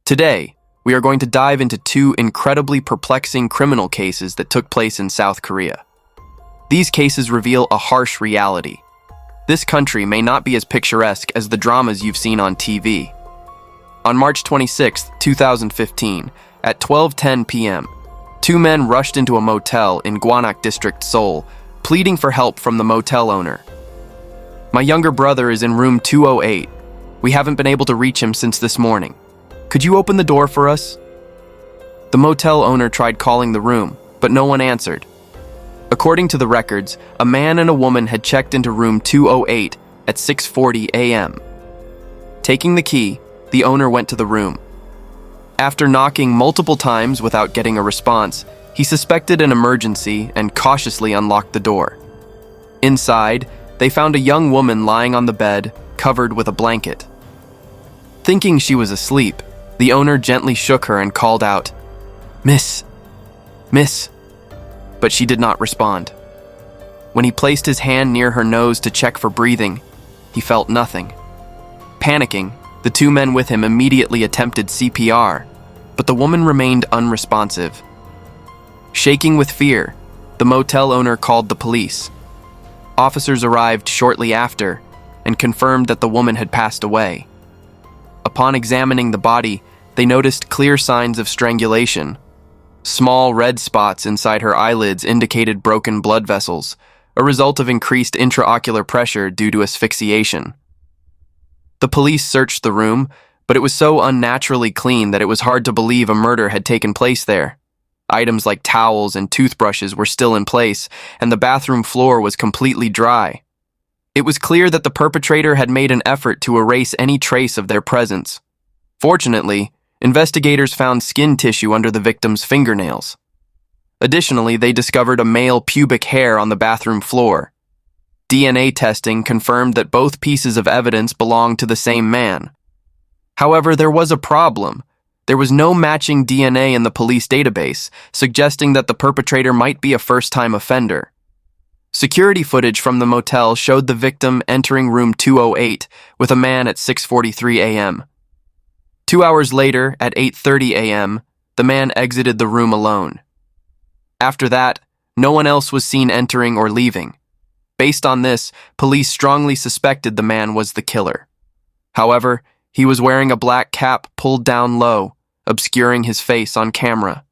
Today, we are going to dive into two incredibly perplexing criminal cases that took place in South Korea. These cases reveal a harsh reality. This country may not be as picturesque as the dramas you've seen on TV. On March 26, 2015, at 12:10 p.m., two men rushed into a motel in Gwanak District, Seoul, pleading for help from the motel owner. "My younger brother is in room 208. We haven't been able to reach him since this morning. Could you open the door for us?" The motel owner tried calling the room, but no one answered. According to the records, a man and a woman had checked into room 208 at 6:40 a.m. Taking the key, the owner went to the room. After knocking multiple times without getting a response, he suspected an emergency and cautiously unlocked the door. Inside, they found a young woman lying on the bed, covered with a blanket. Thinking she was asleep, the owner gently shook her and called out, Miss, but she did not respond. When he placed his hand near her nose to check for breathing, he felt nothing. Panicking, the two men with him immediately attempted CPR, but the woman remained unresponsive. Shaking with fear, the motel owner called the police. Officers arrived shortly after and confirmed that the woman had passed away. Upon examining the body, they noticed clear signs of strangulation. Small red spots inside her eyelids indicated broken blood vessels, a result of increased intraocular pressure due to asphyxiation. The police searched the room, but it was so unnaturally clean that it was hard to believe a murder had taken place there. Items like towels and toothbrushes were still in place, and the bathroom floor was completely dry. It was clear that the perpetrator had made an effort to erase any trace of their presence. Fortunately, investigators found skin tissue under the victim's fingernails. Additionally, they discovered a male pubic hair on the bathroom floor. DNA testing confirmed that both pieces of evidence belonged to the same man. However, there was a problem. There was no matching DNA in the police database, suggesting that the perpetrator might be a first-time offender. Security footage from the motel showed the victim entering room 208 with a man at 6:43 a.m. 2 hours later, at 8:30 a.m., the man exited the room alone. After that, no one else was seen entering or leaving. Based on this, police strongly suspected the man was the killer. However, he was wearing a black cap pulled down low, obscuring his face on camera.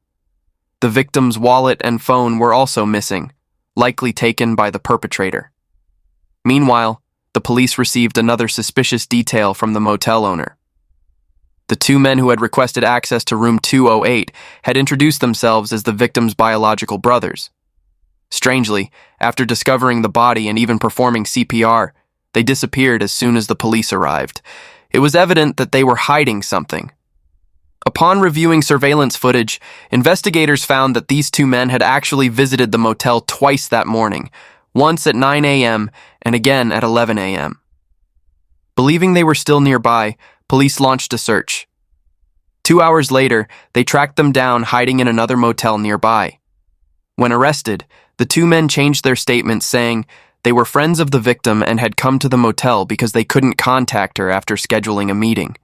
The victim's wallet and phone were also missing, likely taken by the perpetrator. Meanwhile, the police received another suspicious detail from the motel owner. The two men who had requested access to room 208 had introduced themselves as the victim's biological brothers. Strangely, after discovering the body and even performing CPR, they disappeared as soon as the police arrived. It was evident that they were hiding something. Upon reviewing surveillance footage, investigators found that these two men had actually visited the motel twice that morning, once at 9 a.m. and again at 11 a.m. Believing they were still nearby, police launched a search. 2 hours later, they tracked them down hiding in another motel nearby. When arrested, the two men changed their statements, saying they were friends of the victim and had come to the motel because they couldn't contact her after scheduling a meeting.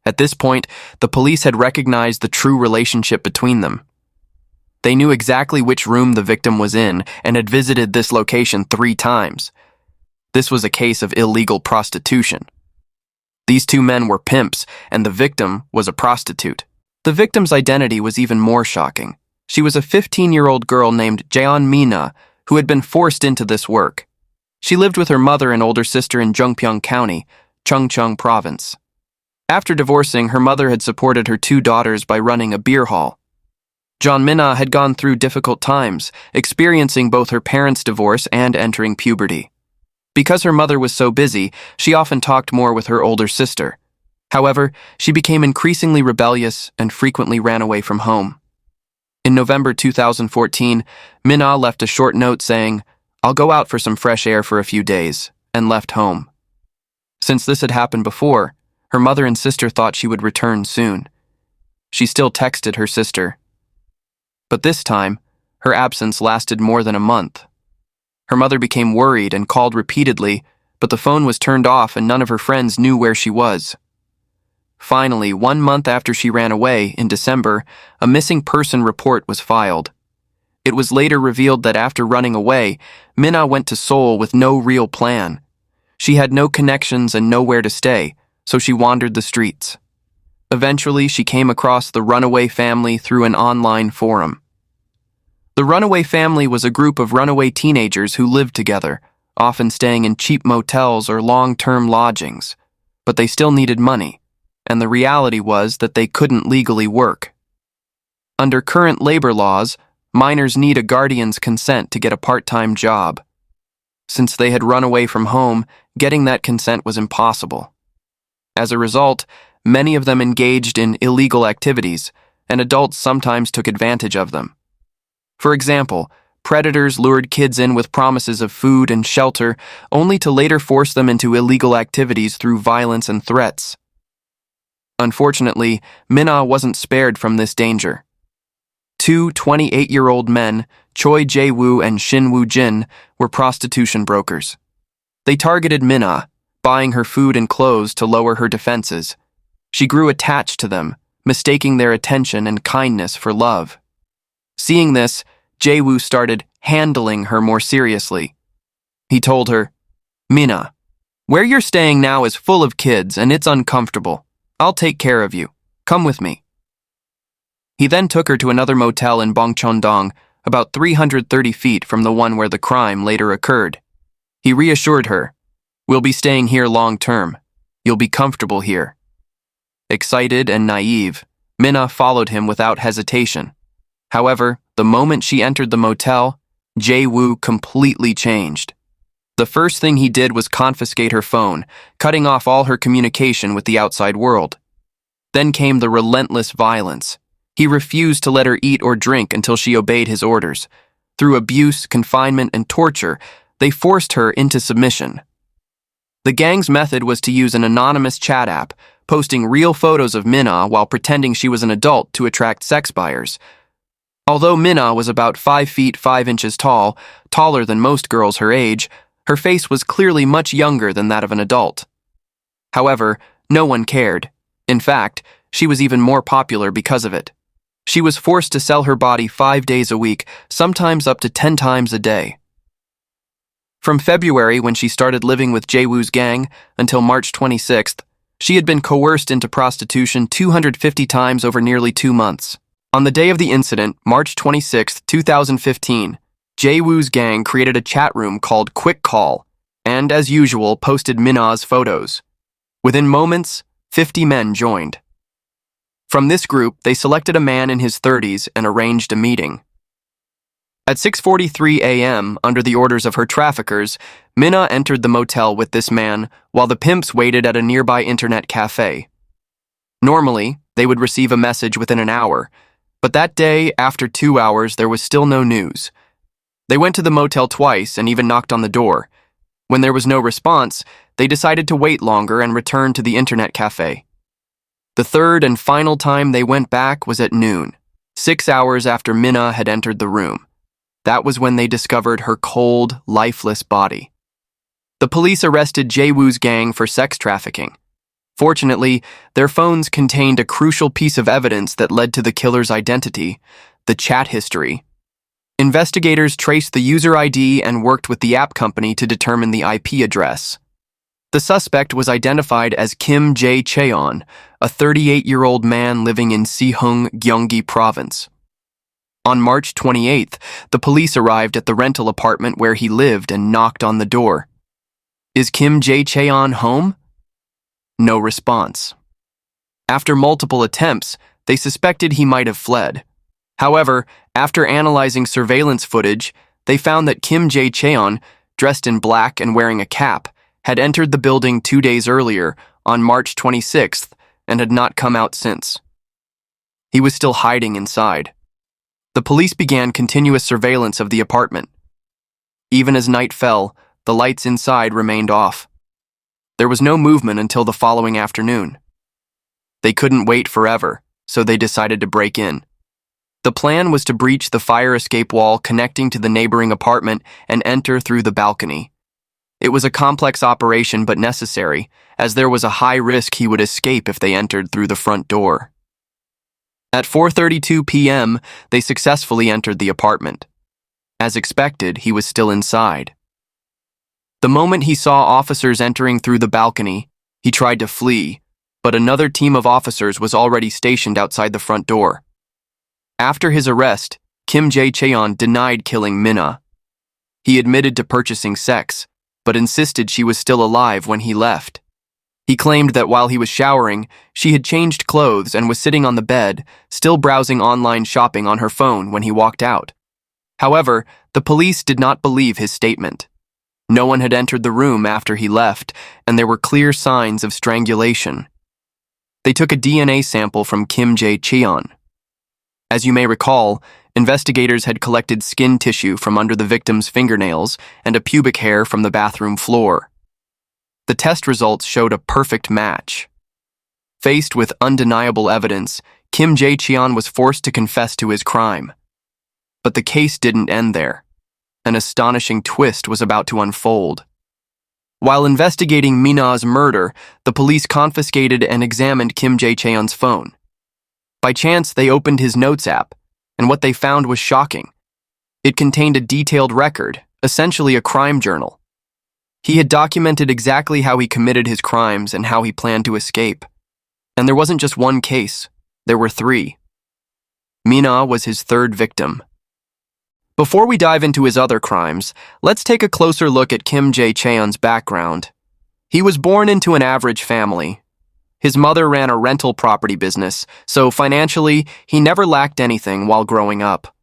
At this point, the police had recognized the true relationship between them. They knew exactly which room the victim was in and had visited this location 3 times. This was a case of illegal prostitution. These two men were pimps, and the victim was a prostitute. The victim's identity was even more shocking. She was a 15-year-old girl named Jeon Mina, who had been forced into this work. She lived with her mother and older sister in Jungpyeong County, Chungcheong Province. After divorcing, her mother had supported her 2 daughters by running a beer hall. Jeon Mina had gone through difficult times, experiencing both her parents' divorce and entering puberty. Because her mother was so busy, she often talked more with her older sister. However, she became increasingly rebellious and frequently ran away from home. In November 2014, Mina left a short note saying, "I'll go out for some fresh air for a few days," and left home. Since this had happened before, her mother and sister thought she would return soon. She still texted her sister. But this time, her absence lasted more than a month. Her mother became worried and called repeatedly, but the phone was turned off and none of her friends knew where she was. Finally, 1 month after she ran away, in December, a missing person report was filed. It was later revealed that after running away, Minna went to Seoul with no real plan. She had no connections and nowhere to stay, so she wandered the streets. Eventually, she came across the Runaway Family through an online forum. The Runaway Family was a group of runaway teenagers who lived together, often staying in cheap motels or long-term lodgings. But they still needed money, and the reality was that they couldn't legally work. Under current labor laws, minors need a guardian's consent to get a part-time job. Since they had run away from home, getting that consent was impossible. As a result, many of them engaged in illegal activities, and adults sometimes took advantage of them. For example, predators lured kids in with promises of food and shelter, only to later force them into illegal activities through violence and threats. Unfortunately, Minna wasn't spared from this danger. Two 28-year-old men, Choi Jae-woo and Shin Woo-jin, were prostitution brokers. They targeted Minna, buying her food and clothes to lower her defenses. She grew attached to them, mistaking their attention and kindness for love. Seeing this, Jae-woo started handling her more seriously. He told her, "Minna, where you're staying now is full of kids and it's uncomfortable. I'll take care of you. Come with me." He then took her to another motel in Bongcheon-dong, about 330 feet from the one where the crime later occurred. He reassured her, "We'll be staying here long term. You'll be comfortable here." Excited and naive, Minna followed him without hesitation. However, the moment she entered the motel, Jae-woo completely changed. The first thing he did was confiscate her phone, cutting off all her communication with the outside world. Then came the relentless violence. He refused to let her eat or drink until she obeyed his orders. Through abuse, confinement, and torture, they forced her into submission. The gang's method was to use an anonymous chat app, posting real photos of Minna while pretending she was an adult to attract sex buyers. Although Minna was about 5 feet 5 inches tall, taller than most girls her age, her face was clearly much younger than that of an adult. However, no one cared. In fact, she was even more popular because of it. She was forced to sell her body 5 days a week, sometimes up to 10 times a day. From February, when she started living with Jae-woo's gang, until March 26th, she had been coerced into prostitution 250 times over nearly 2 months. On the day of the incident, March 26, 2015, Jae-woo's gang created a chat room called Quick Call and, as usual, posted Minna's photos. Within moments, 50 men joined. From this group, they selected a man in his 30s and arranged a meeting. At 6:43 a.m., under the orders of her traffickers, Minna entered the motel with this man while the pimps waited at a nearby internet cafe. Normally, they would receive a message within an hour, but that day, after 2 hours, there was still no news. They went to the motel twice and even knocked on the door. When there was no response, they decided to wait longer and return to the internet cafe. The third and final time they went back was at noon, 6 hours after Minna had entered the room. That was when they discovered her cold, lifeless body. The police arrested Jae-woo's gang for sex trafficking. Fortunately, their phones contained a crucial piece of evidence that led to the killer's identity, the chat history. Investigators traced the user ID and worked with the app company to determine the IP address. The suspect was identified as Kim Jae-cheon, a 38-year-old man living in Sihung, Gyeonggi Province. On March 28th, the police arrived at the rental apartment where he lived and knocked on the door. "Is Kim Jae-cheon home?" No response. After multiple attempts, they suspected he might have fled. However, after analyzing surveillance footage, they found that Kim Jae-cheon, dressed in black and wearing a cap, had entered the building 2 days earlier, on March 26th, and had not come out since. He was still hiding inside. The police began continuous surveillance of the apartment. Even as night fell, the lights inside remained off. There was no movement until the following afternoon. They couldn't wait forever, so they decided to break in. The plan was to breach the fire escape wall connecting to the neighboring apartment and enter through the balcony. It was a complex operation but necessary, as there was a high risk he would escape if they entered through the front door. At 4:32 p.m., they successfully entered the apartment. As expected, he was still inside. The moment he saw officers entering through the balcony, he tried to flee, but another team of officers was already stationed outside the front door. After his arrest, Kim Jeon denied killing Minna. He admitted to purchasing sex, but insisted she was still alive when he left. He claimed that while he was showering, she had changed clothes and was sitting on the bed, still browsing online shopping on her phone when he walked out. However, the police did not believe his statement. No one had entered the room after he left, and there were clear signs of strangulation. They took a DNA sample from Kim Jeon. As you may recall, investigators had collected skin tissue from under the victim's fingernails and a pubic hair from the bathroom floor. The test results showed a perfect match. Faced with undeniable evidence, Kim Jeon was forced to confess to his crime. But the case didn't end there. An astonishing twist was about to unfold. While investigating Minna's murder, the police confiscated and examined Kim Jeon's phone. By chance, they opened his notes app, and what they found was shocking. It contained a detailed record, essentially a crime journal. He had documented exactly how he committed his crimes and how he planned to escape. And there wasn't just one case, there were 3. Minna was his 3rd victim. Before we dive into his other crimes, let's take a closer look at Kim Jeon's background. He was born into an average family. His mother ran a rental property business, so financially, he never lacked anything while growing up.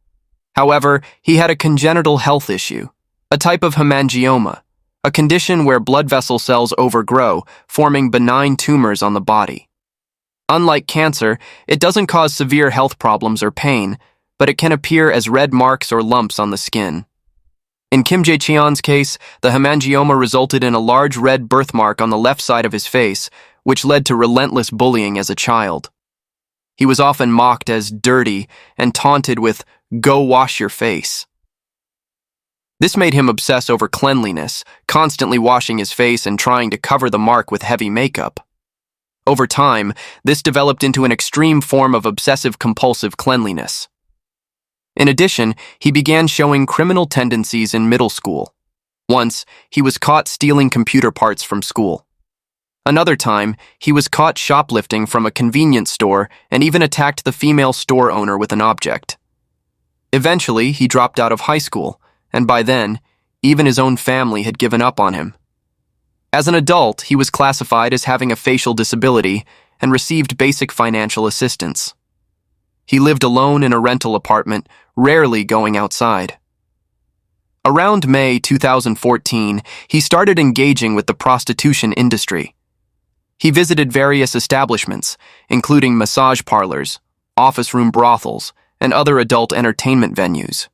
However, he had a congenital health issue, a type of hemangioma, a condition where blood vessel cells overgrow, forming benign tumors on the body. Unlike cancer, it doesn't cause severe health problems or pain, but it can appear as red marks or lumps on the skin. In Kim Jeon's case, the hemangioma resulted in a large red birthmark on the left side of his face, which led to relentless bullying as a child. He was often mocked as dirty and taunted with, "Go wash your face." This made him obsess over cleanliness, constantly washing his face and trying to cover the mark with heavy makeup. Over time, this developed into an extreme form of obsessive-compulsive cleanliness. In addition, he began showing criminal tendencies in middle school. Once, he was caught stealing computer parts from school. Another time, he was caught shoplifting from a convenience store and even attacked the female store owner with an object. Eventually, he dropped out of high school, and by then, even his own family had given up on him. As an adult, he was classified as having a facial disability and received basic financial assistance. He lived alone in a rental apartment, rarely going outside. Around May 2014, he started engaging with the prostitution industry. He visited various establishments, including massage parlors, office room brothels, and other adult entertainment venues.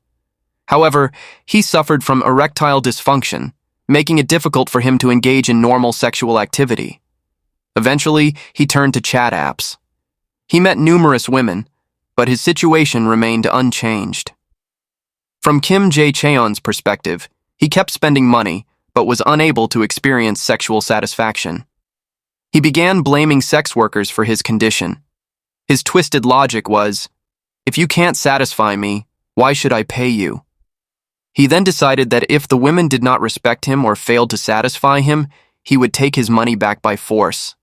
However, he suffered from erectile dysfunction, making it difficult for him to engage in normal sexual activity. Eventually, he turned to chat apps. He met numerous women, but his situation remained unchanged. From Kim Jeon's perspective, he kept spending money, but was unable to experience sexual satisfaction. He began blaming sex workers for his condition. His twisted logic was, "If you can't satisfy me, why should I pay you?" He then decided that if the women did not respect him or failed to satisfy him, he would take his money back by force.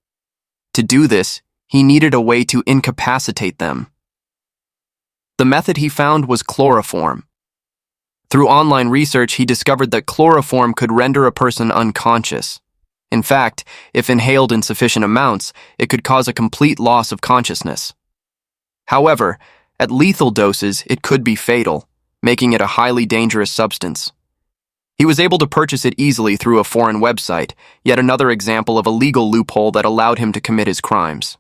To do this, he needed a way to incapacitate them. The method he found was chloroform. Through online research, he discovered that chloroform could render a person unconscious. In fact, if inhaled in sufficient amounts, it could cause a complete loss of consciousness. However, at lethal doses, it could be fatal, making it a highly dangerous substance. He was able to purchase it easily through a foreign website, yet another example of a legal loophole that allowed him to commit his crimes.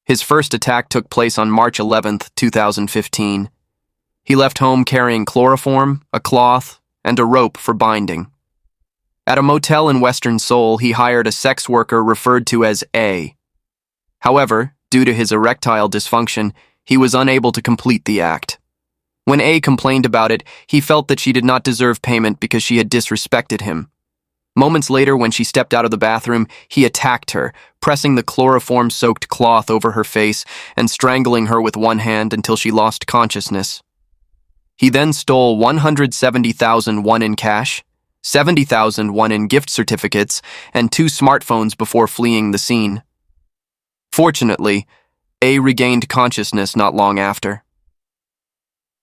His first attack took place on March 11, 2015. He left home carrying chloroform, a cloth, and a rope for binding. At a motel in Western Seoul, he hired a sex worker referred to as A. However, due to his erectile dysfunction, he was unable to complete the act. When A complained about it, he felt that she did not deserve payment because she had disrespected him. Moments later, when she stepped out of the bathroom, he attacked her, pressing the chloroform-soaked cloth over her face and strangling her with one hand until she lost consciousness. He then stole 170,000 won in cash, 70,000 won in gift certificates, and 2 smartphones before fleeing the scene. Fortunately, A regained consciousness not long after.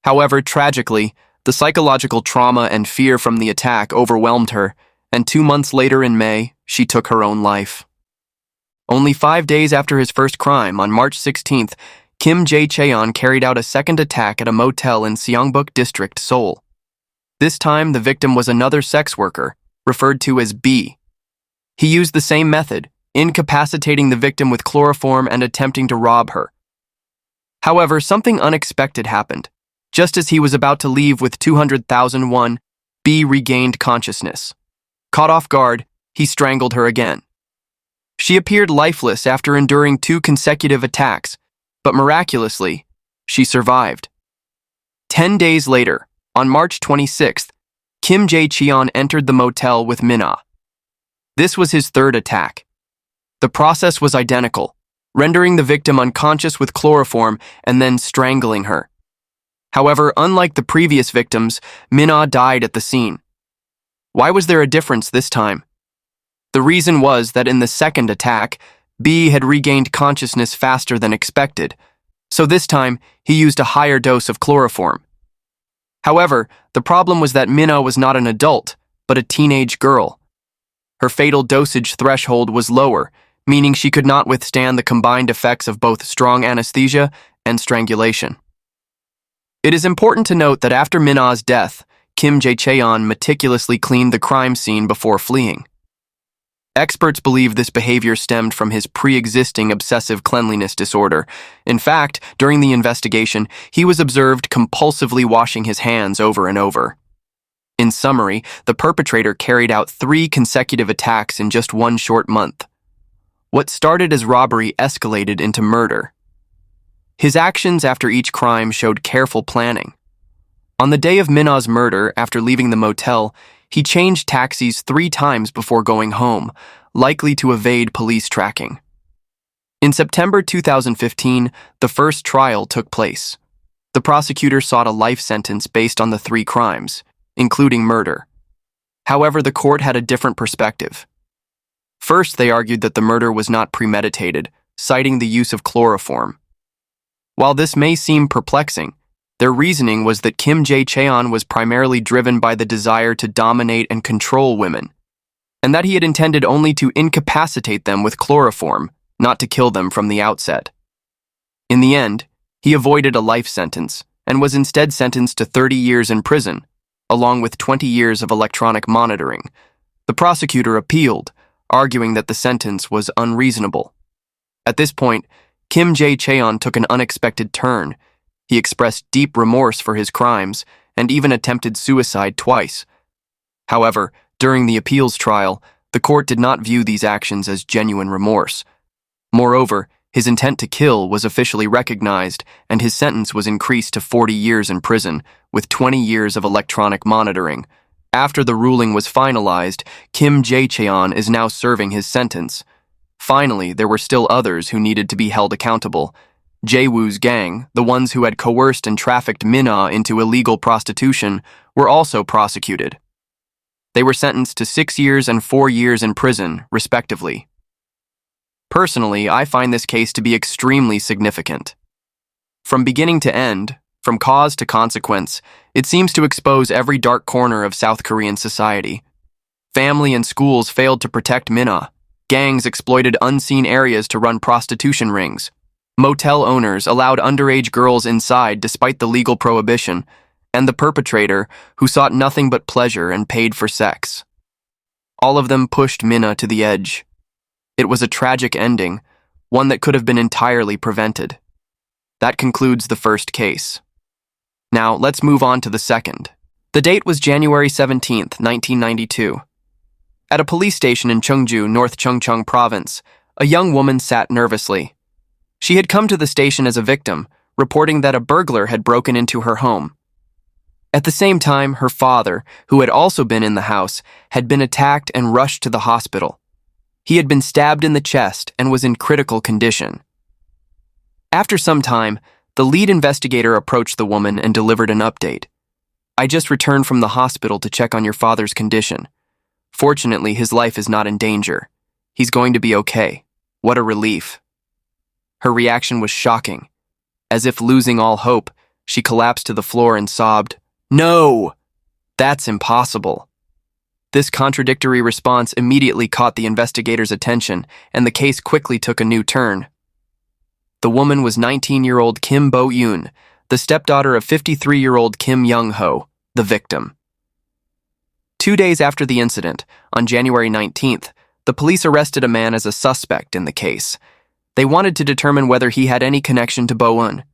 However, tragically, the psychological trauma and fear from the attack overwhelmed her, and 2 months later in May, she took her own life. Only 5 days after his first crime, on March 16th, Kim Jeon carried out a second attack at a motel in Seongbuk District, Seoul. This time, the victim was another sex worker, referred to as B. He used the same method, incapacitating the victim with chloroform and attempting to rob her. However, something unexpected happened. Just as he was about to leave with 200,000 won, B regained consciousness. Caught off guard, he strangled her again. She appeared lifeless after enduring 2 consecutive attacks, but miraculously, she survived. 10 days later, on March 26th, Kim Jeon entered the motel with Minna. This was his third attack. The process was identical, rendering the victim unconscious with chloroform and then strangling her. However, unlike the previous victims, Minna died at the scene. Why was there a difference this time? The reason was that in the second attack, B had regained consciousness faster than expected, so this time he used a higher dose of chloroform. However, the problem was that Minna was not an adult, but a teenage girl. Her fatal dosage threshold was lower, meaning she could not withstand the combined effects of both strong anesthesia and strangulation. It is important to note that after Minna's death, Kim Jeon meticulously cleaned the crime scene before fleeing. Experts believe this behavior stemmed from his pre-existing obsessive cleanliness disorder. In fact, during the investigation, he was observed compulsively washing his hands over and over. In summary, the perpetrator carried out 3 consecutive attacks in just 1 short month. What started as robbery escalated into murder. His actions after each crime showed careful planning. On the day of Minna's murder, after leaving the motel, he changed taxis 3 times before going home, likely to evade police tracking. In September 2015, the first trial took place. The prosecutor sought a life sentence based on the 3 crimes, including murder. However, the court had a different perspective. First, they argued that the murder was not premeditated, citing the use of chloroform. While this may seem perplexing, their reasoning was that Kim Jeon was primarily driven by the desire to dominate and control women, and that he had intended only to incapacitate them with chloroform, not to kill them from the outset. In the end, he avoided a life sentence and was instead sentenced to 30 years in prison, along with 20 years of electronic monitoring. The prosecutor appealed, arguing that the sentence was unreasonable. At this point, Kim Jeon took an unexpected turn. He expressed deep remorse for his crimes and even attempted suicide twice. However, during the appeals trial, the court did not view these actions as genuine remorse. Moreover, his intent to kill was officially recognized, and his sentence was increased to 40 years in prison, with 20 years of electronic monitoring. After the ruling was finalized, Kim Jeon is now serving his sentence. Finally, there were still others who needed to be held accountable. Jae-woo's gang, the ones who had coerced and trafficked Minna into illegal prostitution, were also prosecuted. They were sentenced to 6 years and 4 years in prison, respectively. Personally, I find this case to be extremely significant. From beginning to end, from cause to consequence, it seems to expose every dark corner of South Korean society. Family and schools failed to protect Minna. Gangs exploited unseen areas to run prostitution rings. Motel owners allowed underage girls inside despite the legal prohibition, and the perpetrator, who sought nothing but pleasure and paid for sex. All of them pushed Minna to the edge. It was a tragic ending, one that could have been entirely prevented. That concludes the first case. Now, let's move on to the second. The date was January 17th, 1992. At a police station in Cheongju, North Chungcheong Province, a young woman sat nervously. She had come to the station as a victim, reporting that a burglar had broken into her home. At the same time, her father, who had also been in the house, had been attacked and rushed to the hospital. He had been stabbed in the chest and was in critical condition. After some time, the lead investigator approached the woman and delivered an update. "I just returned from the hospital to check on your father's condition. Fortunately, his life is not in danger. He's going to be okay. What a relief." Her reaction was shocking. As if losing all hope, she collapsed to the floor and sobbed, "No! That's impossible." This contradictory response immediately caught the investigator's attention, and the case quickly took a new turn. The woman was 19-year-old Kim Bo-eun, the stepdaughter of 53-year-old Kim Young-ho, the victim. 2 days after the incident, on January 19th, the police arrested a man as a suspect in the case. They wanted to determine whether he had any connection to Bo-eun.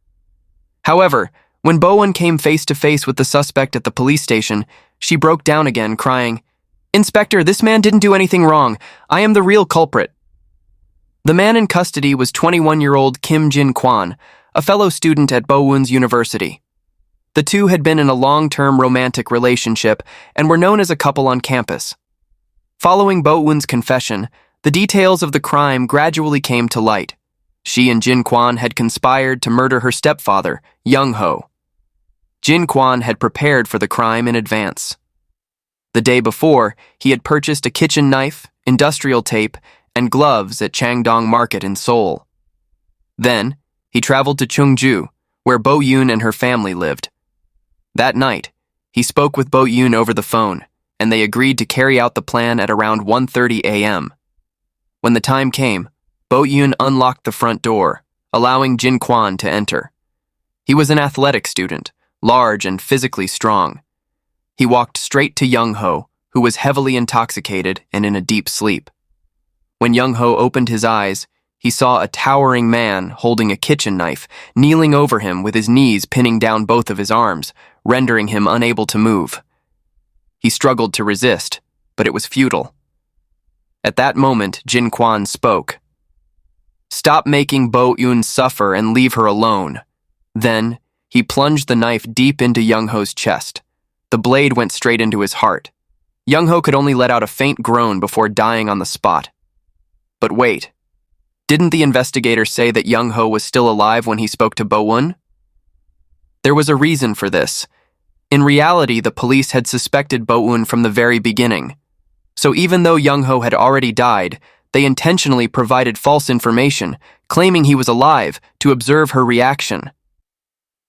However, when Bo-eun came face-to-face with the suspect at the police station, she broke down again, crying, "Inspector, this man didn't do anything wrong. I am the real culprit." The man in custody was 21-year-old Kim Jin-kwon, a fellow student at Bo-eun's university. The two had been in a long-term romantic relationship and were known as a couple on campus. Following Bo-eun's confession, the details of the crime gradually came to light. She and Jin-kwon had conspired to murder her stepfather, Young-ho. Jin-kwon had prepared for the crime in advance. The day before, he had purchased a kitchen knife, industrial tape, and gloves at Changdong Market in Seoul. Then, he traveled to Cheongju, where Bo-eun and her family lived. That night, he spoke with Bo-eun over the phone, and they agreed to carry out the plan at around 1:30 a.m. When the time came, Bo-eun unlocked the front door, allowing Jin-kwon to enter. He was an athletic student, large and physically strong. He walked straight to Young-ho, who was heavily intoxicated and in a deep sleep. When Young-ho opened his eyes, he saw a towering man holding a kitchen knife, kneeling over him with his knees pinning down both of his arms, rendering him unable to move. He struggled to resist, but it was futile. At that moment, Jin-kwon spoke. "Stop making Bo-eun suffer and leave her alone." Then, he plunged the knife deep into Young-ho's chest. The blade went straight into his heart. Young-ho could only let out a faint groan before dying on the spot. But wait, didn't the investigator say that Young-ho was still alive when he spoke to Bo-eun? There was a reason for this. In reality, the police had suspected Bo-eun from the very beginning. So even though Young-ho had already died, they intentionally provided false information, claiming he was alive, to observe her reaction.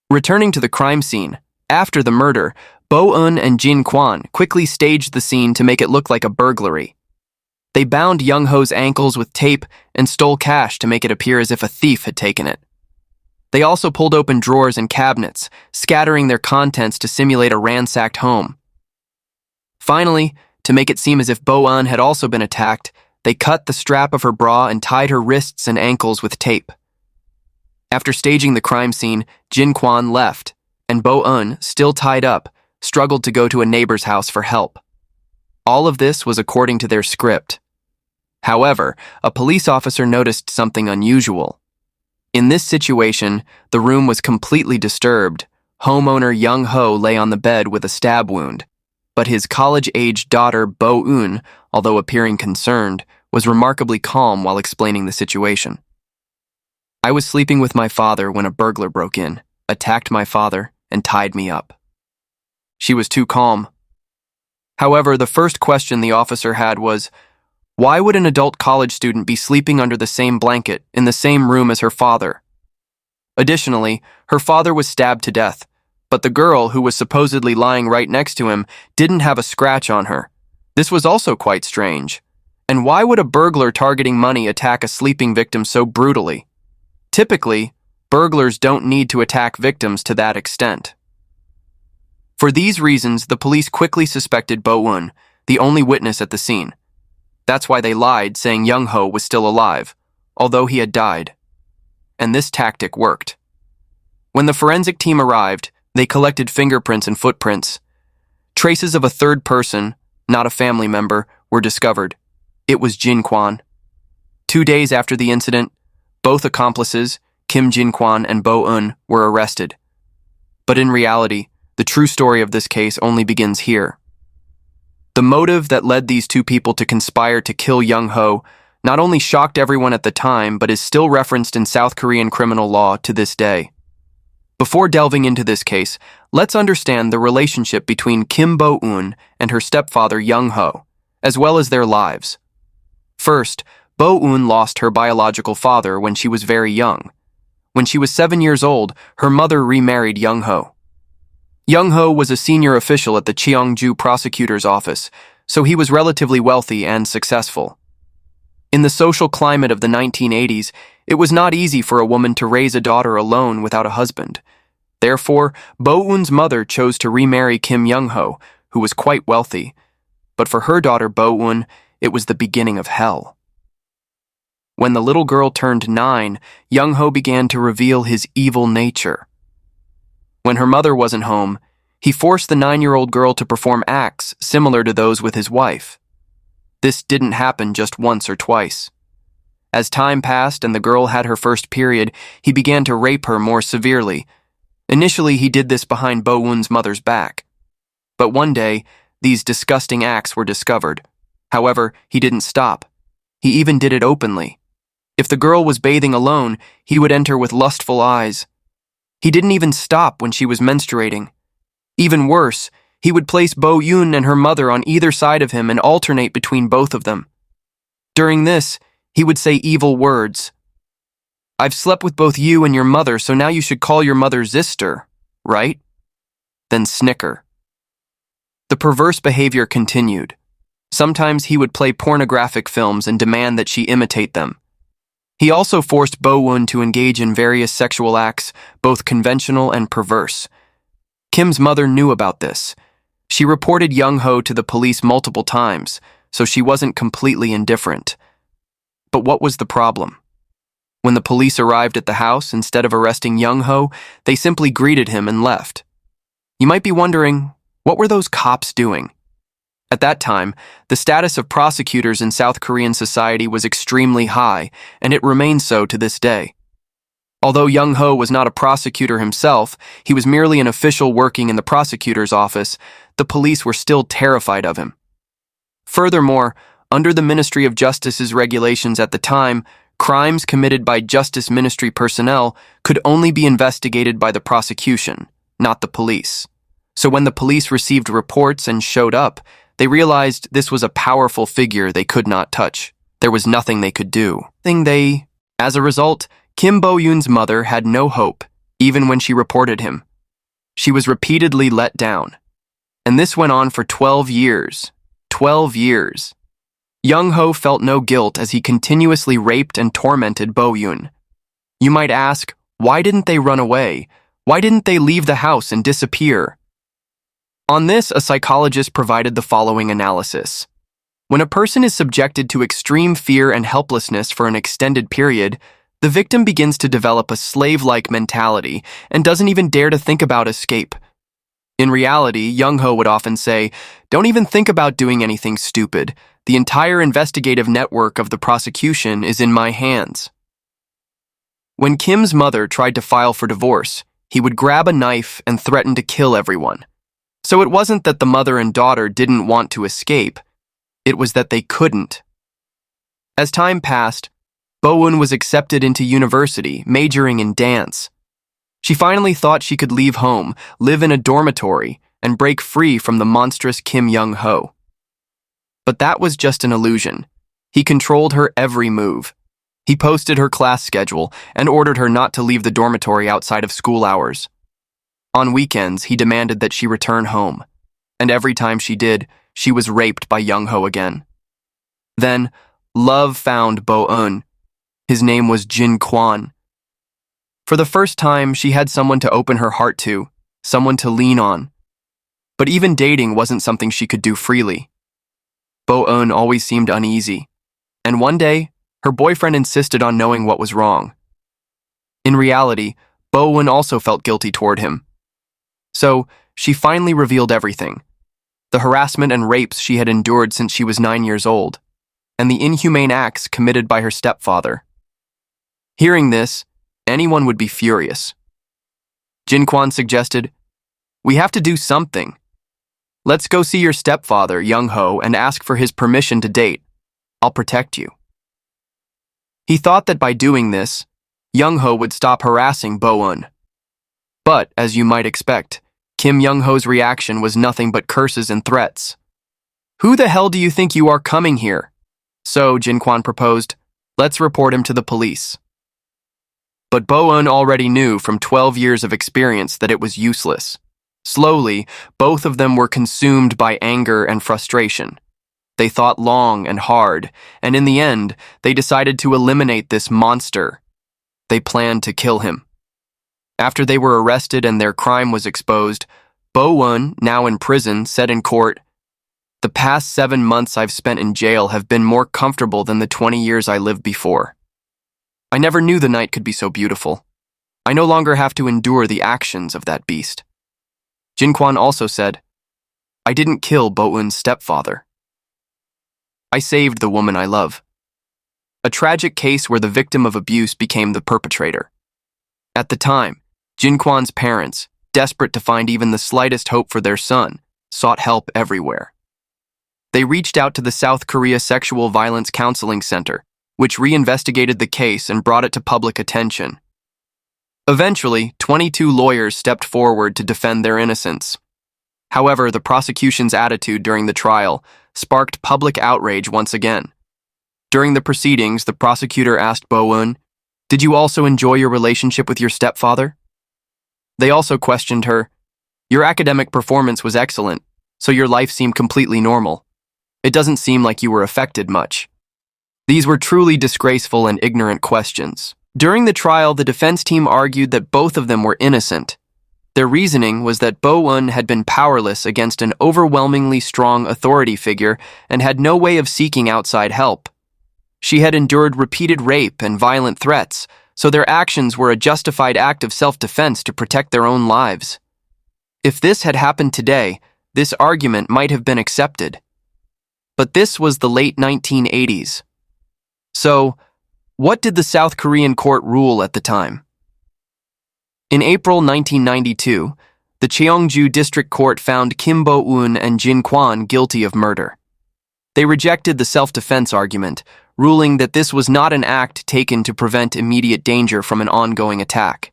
Returning to the crime scene, after the murder, Bo-eun and Jin-kwon quickly staged the scene to make it look like a burglary. They bound Young-ho's ankles with tape and stole cash to make it appear as if a thief had taken it. They also pulled open drawers and cabinets, scattering their contents to simulate a ransacked home. Finally, to make it seem as if Bo-eun had also been attacked, they cut the strap of her bra and tied her wrists and ankles with tape. After staging the crime scene, Jin-kwon left, and Bo-eun, still tied up, struggled to go to a neighbor's house for help. All of this was according to their script. However, a police officer noticed something unusual. In this situation, the room was completely disturbed. Homeowner Young-ho lay on the bed with a stab wound, but his college-aged daughter Bo-eun, although appearing concerned, was remarkably calm while explaining the situation. "I was sleeping with my father when a burglar broke in, attacked my father, and tied me up." She was too calm. However, the first question the officer had was, why would an adult college student be sleeping under the same blanket in the same room as her father? Additionally, her father was stabbed to death, but the girl who was supposedly lying right next to him didn't have a scratch on her. This was also quite strange. And why would a burglar targeting money attack a sleeping victim so brutally? Typically, burglars don't need to attack victims to that extent. For these reasons, the police quickly suspected Bo-eun, the only witness at the scene. That's why they lied, saying Young-ho was still alive, although he had died. And this tactic worked. When the forensic team arrived, they collected fingerprints and footprints. Traces of a third person, not a family member, were discovered. It was Jin-kwon. 2 days after the incident, both accomplices, Kim Jin-kwon and Bo-eun, were arrested. But in reality, The true story of this case only begins here. The motive that led these two people to conspire to kill Young-ho not only shocked everyone at the time, but is still referenced in South Korean criminal law to this day. Before delving into this case, let's understand the relationship between Kim Bo-eun and her stepfather Young-ho, as well as their lives. First, Bo-eun lost her biological father when she was very young. When she was 7 years old, her mother remarried Young-ho. Young-ho was a senior official at the Cheongju prosecutor's office, so he was relatively wealthy and successful. In the social climate of the 1980s, it was not easy for a woman to raise a daughter alone without a husband. Therefore, Bo-eun's mother chose to remarry Kim Young-ho, who was quite wealthy. But for her daughter Bo-eun, it was the beginning of hell. When the little girl turned 9, Young-ho began to reveal his evil nature. When her mother wasn't home, he forced the 9-year-old girl to perform acts similar to those with his wife. This didn't happen just once or twice. As time passed and the girl had her first period, he began to rape her more severely. Initially, he did this behind Bo-eun's mother's back. But one day, these disgusting acts were discovered. However, he didn't stop. He even did it openly. If the girl was bathing alone, he would enter with lustful eyes. He didn't even stop when she was menstruating. Even worse, he would place Bo-eun and her mother on either side of him and alternate between both of them. During this, he would say evil words. "I've slept with both you and your mother, so now you should call your mother Zister, right?" Then snicker. The perverse behavior continued. Sometimes he would play pornographic films and demand that she imitate them. He also forced Bo-eun to engage in various sexual acts, both conventional and perverse. Kim's mother knew about this. She reported Young-ho to the police multiple times, so she wasn't completely indifferent. But what was the problem? When the police arrived at the house, instead of arresting Young-ho, they simply greeted him and left. You might be wondering, what were those cops doing? At that time, the status of prosecutors in South Korean society was extremely high, and it remains so to this day. Although Young-ho was not a prosecutor himself, he was merely an official working in the prosecutor's office, the police were still terrified of him. Furthermore, under the Ministry of Justice's regulations at the time, crimes committed by Justice Ministry personnel could only be investigated by the prosecution, not the police. So when the police received reports and showed up, they realized this was a powerful figure they could not touch. There was nothing they could do. As a result, Kim Bo-eun's mother had no hope, even when she reported him. She was repeatedly let down. And this went on for 12 years. 12 years. Young-ho felt no guilt as he continuously raped and tormented Bo-eun. You might ask, why didn't they run away? Why didn't they leave the house and disappear? On this, a psychologist provided the following analysis. When a person is subjected to extreme fear and helplessness for an extended period, the victim begins to develop a slave-like mentality and doesn't even dare to think about escape. In reality, Young-ho would often say, "Don't even think about doing anything stupid. The entire investigative network of the prosecution is in my hands." When Kim's mother tried to file for divorce, he would grab a knife and threaten to kill everyone. So it wasn't that the mother and daughter didn't want to escape, it was that they couldn't. As time passed, Bo-eun was accepted into university, majoring in dance. She finally thought she could leave home, live in a dormitory, and break free from the monstrous Kim Young-ho. But that was just an illusion. He controlled her every move. He posted her class schedule and ordered her not to leave the dormitory outside of school hours. On weekends, he demanded that she return home, and every time she did, she was raped by Young-ho again. Then, love found Bo-eun. His name was Jin Kwon. For the first time, she had someone to open her heart to, someone to lean on. But even dating wasn't something she could do freely. Bo-eun always seemed uneasy, and one day, her boyfriend insisted on knowing what was wrong. In reality, Bo-eun also felt guilty toward him. So, she finally revealed everything. The harassment and rapes she had endured since she was 9 years old, and the inhumane acts committed by her stepfather. Hearing this, anyone would be furious. Jin Kwon suggested, We have to do something. Let's go see your stepfather, Young-ho, and ask for his permission to date. I'll protect you. He thought that by doing this, Young-ho would stop harassing Bo-eun. But, as you might expect, Kim Young-ho's reaction was nothing but curses and threats. Who the hell do you think you are coming here? So, Jin-kwon proposed, let's report him to the police. But Bo-eun already knew from 12 years of experience that it was useless. Slowly, both of them were consumed by anger and frustration. They thought long and hard, and in the end, they decided to eliminate this monster. They planned to kill him. After they were arrested and their crime was exposed, Bo-eun, now in prison, said in court, "The past 7 months I've spent in jail have been more comfortable than the 20 years I lived before. I never knew the night could be so beautiful. I no longer have to endure the actions of that beast." Jin-kwon also said, "I didn't kill Bo-eun's stepfather. I saved the woman I love." A tragic case where the victim of abuse became the perpetrator. At the time, Jin-kwon's parents, desperate to find even the slightest hope for their son, sought help everywhere. They reached out to the South Korea Sexual Violence Counseling Center, which reinvestigated the case and brought it to public attention. Eventually, 22 lawyers stepped forward to defend their innocence. However, the prosecution's attitude during the trial sparked public outrage once again. During the proceedings, the prosecutor asked Bo-eun, "Did you also enjoy your relationship with your stepfather?" They also questioned her, "Your academic performance was excellent, so your life seemed completely normal. It doesn't seem like you were affected much." These were truly disgraceful and ignorant questions. During the trial, the defense team argued that both of them were innocent. Their reasoning was that Bo-eun had been powerless against an overwhelmingly strong authority figure and had no way of seeking outside help. She had endured repeated rape and violent threats, so their actions were a justified act of self-defense to protect their own lives. If this had happened today, this argument might have been accepted. But this was the late 1980s. So, what did the South Korean court rule at the time? In April 1992, the Cheongju District Court found Kim Bo-eun and Jin-kwon guilty of murder. They rejected the self-defense argument, ruling that this was not an act taken to prevent immediate danger from an ongoing attack.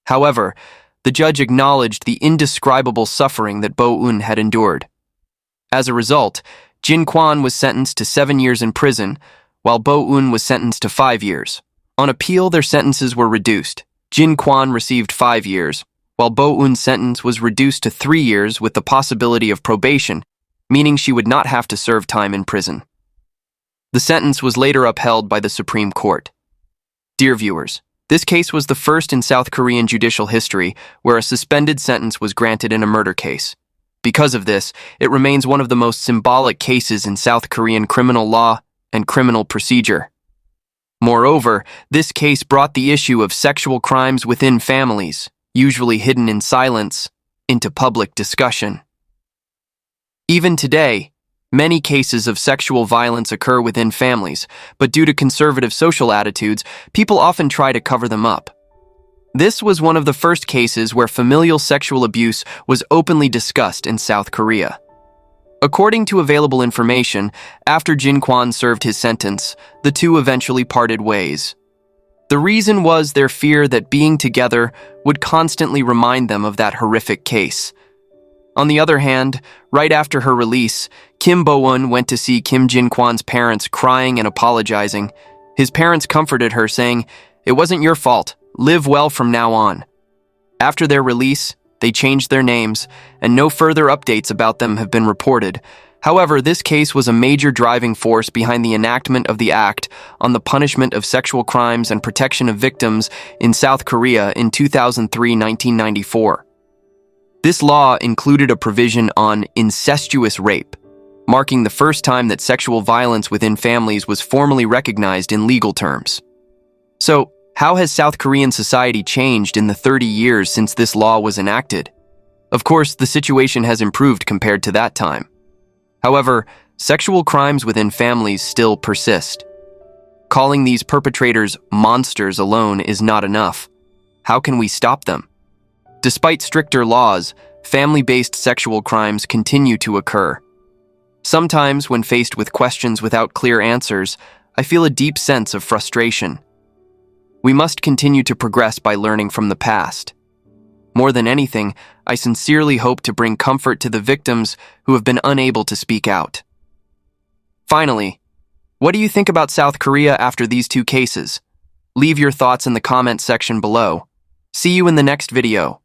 However, the judge acknowledged the indescribable suffering that Bo-eun had endured. As a result, Jin-kwon was sentenced to 7 years in prison, while Bo-eun was sentenced to 5 years. On appeal, their sentences were reduced. Jin-kwon received 5 years, while Bo-eun's sentence was reduced to 3 years with the possibility of probation, meaning she would not have to serve time in prison. The sentence was later upheld by the Supreme Court. Dear viewers, this case was the first in South Korean judicial history where a suspended sentence was granted in a murder case. Because of this, it remains one of the most symbolic cases in South Korean criminal law and criminal procedure. Moreover, this case brought the issue of sexual crimes within families, usually hidden in silence, into public discussion. Even today, many cases of sexual violence occur within families, but due to conservative social attitudes, people often try to cover them up. This was one of the first cases where familial sexual abuse was openly discussed in South Korea. According to available information, after Jin-kwon served his sentence, the two eventually parted ways. The reason was their fear that being together would constantly remind them of that horrific case. On the other hand, right after her release, Kim Bo-eun went to see Kim Jin-kwon's parents crying and apologizing. His parents comforted her, saying, "It wasn't your fault. Live well from now on." After their release, they changed their names, and no further updates about them have been reported. However, this case was a major driving force behind the enactment of the Act on the Punishment of Sexual Crimes and Protection of Victims in South Korea in 1994. This law included a provision on incestuous rape, marking the first time that sexual violence within families was formally recognized in legal terms. So, how has South Korean society changed in the 30 years since this law was enacted? Of course, the situation has improved compared to that time. However, sexual crimes within families still persist. Calling these perpetrators monsters alone is not enough. How can we stop them? Despite stricter laws, family-based sexual crimes continue to occur. Sometimes, when faced with questions without clear answers, I feel a deep sense of frustration. We must continue to progress by learning from the past. More than anything, I sincerely hope to bring comfort to the victims who have been unable to speak out. Finally, what do you think about South Korea after these two cases? Leave your thoughts in the comment section below. See you in the next video.